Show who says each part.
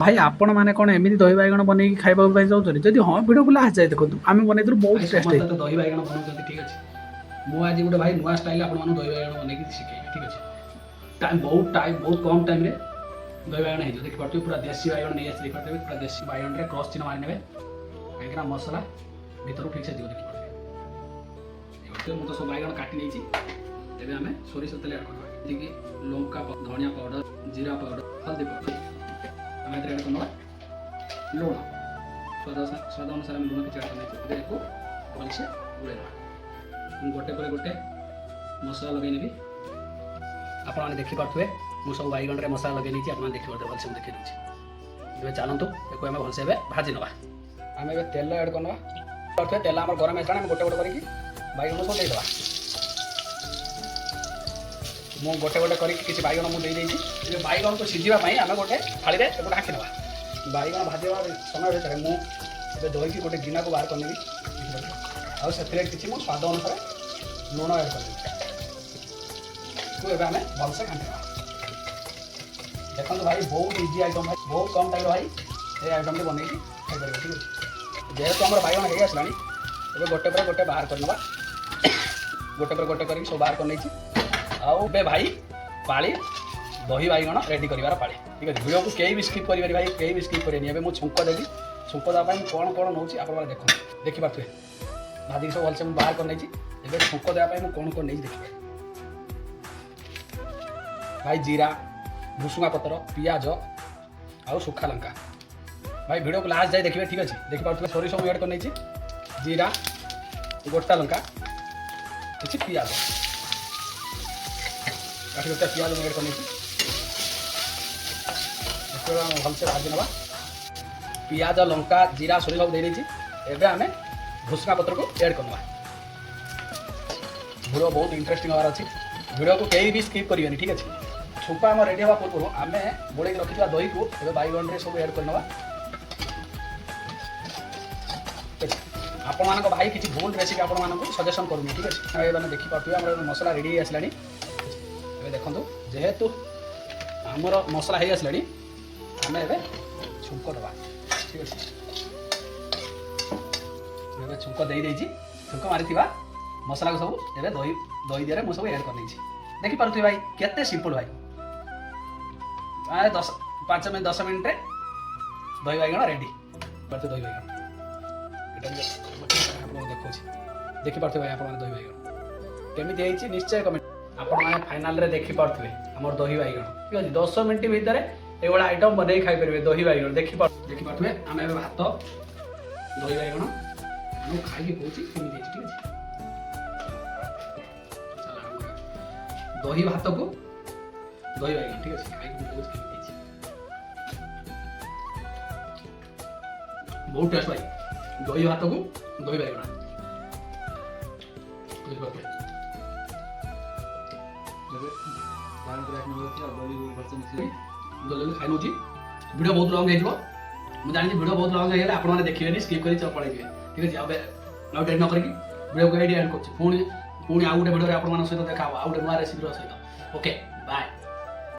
Speaker 1: भाई आपण मैंने कौन एमती दही बैगण बन खावा चाहते जब हाँ भिड को लास्ट जाए देखो आम बन बहुत टेस्ट
Speaker 2: तो दही बैगण बनाऊँ ठीक अच्छे मुझे गोटे भाई नुआ स्टाइल आप दही बैगण बन शिखे ठीक अच्छे बहुत कम टाइम दही बैगण हो देखिए पूरा देसी बैगण नहीं आसी देखिए पूरा देसी बैगण में क्रॉस चिन्ह मारिने कहीं मसला भीतर ठीक से दिव देखिए मुझे सब बैगण काटी नहीं आम सोरिष तेल ऐड करवा लंका धनिया पाउडर जीरा पाउडर हल्दी पाउडर आम ऐड करवा लुण स्वाद अनुसार आम लुण किसी ऐड कर भलसे गुड़े गोटे पर गोटे मसला लगे नेबी आपने देखिपे मुझे सब बैगण में मसला लगे नहीं आप देखिए भलसे देखी दूसरी चलतु एक भलसे भाजी नवा आम ए तेल ऐड करवा तेल आम गरम है गोटे गोटे करके बैगण सब देदेवा मु गोटे गोटे करके बैगण मुझे बैगण को सीझापी आम गोटे थाली में ढाकी ना बैगण भाजवा समय भितर मुझे दही की गोटे गिना को बाहर करनेबी आउ से किसी मो स्वाद अनुसार लुण ऐड कर आम भलसे घाटा देखो भाई बहुत इजी आइटम भाई बहुत कम टाइम भाई ये आइटम टी बन खाई ठीक है जेहेतु आम बैगण हो आसला गोटे पर गोटे बाहर करना गोटे पर गोटे कर सब बाहर कर आउ भाई पाली दही बैगण रेडी कर पाली ठीक है भिडियो को कहीं भी स्किप करेंगे भाई कहीं भी स्किप करेंगे मुझे छुंक देवी छुंक देवाई कौन कौन नौ आप देख देखिपे भाजी सब भलसे बाहर कर छुंक देवाई कौन कौन नहीं देखिए भाई जीरा भुसुंगा पतर पियाज आउ सुखा लंका भाई भिडियो को लास्ट जाए देखिए ठीक अच्छे देखिपे सोरिष सब ऐड कर जीरा गोटा लंका किसी पियाज काटी पियाज ऐड कर भलसे भाजी ना पियाज लंका जीरा सोरिष सब देदें आम भुसुंगा पत्र को ऐड करवा भिडियो बहुत इंटरेस्टिंग हमार अच्छी भिडियो को कहीं भी स्किप करेंगे ठीक अच्छे छुपा आम रेडी हवा पूर्व आम गोड़े रखी दही को बैगण में सब ऐड करना आपण भाई किसी भूल रेसिपी आपको सजेसन करूँ ठीक है मैंने देखिपे आम मसला रेडी आसला देखो जेहेतु आमर मसला हो आसला आम ए छुंक दबा ठीक है छुंक दे छुंक मारी मसला को सब ए दही दही दिए मुझे सब ऐड कर देखिपे भाई केते सिंपल भाई 5 मिनट 10 मिनट दही बैगण रेडी करते दही बैगण देखो देखिपे भाई आप दही बैगण केमी निश्चय कमेंट आपने फाइनाल देखिपे आम दही बैगण ठीक अच्छे 10 मिनट भितर ये आइटम बन खाईपर दही बैगण देखिपे आम भात दही बैगण खाई कौन ठीक अच्छे दही भात को दही बैगण ठीक अच्छे खाई बहुत टेस्ट भाई दही भात को दही बैगण खाई नौ वीडियो बहुत लंग हो जानी वीडियो बहुत लंग है आपने देखिए स्किप कर पड़े ठीक अच्छे अब डेट न करके वीडियो को एड कर पुणी आउ गोटे वीडियो आप सहित देखा आउ गोटे नुआ रेसिपी सहित ओके बाय।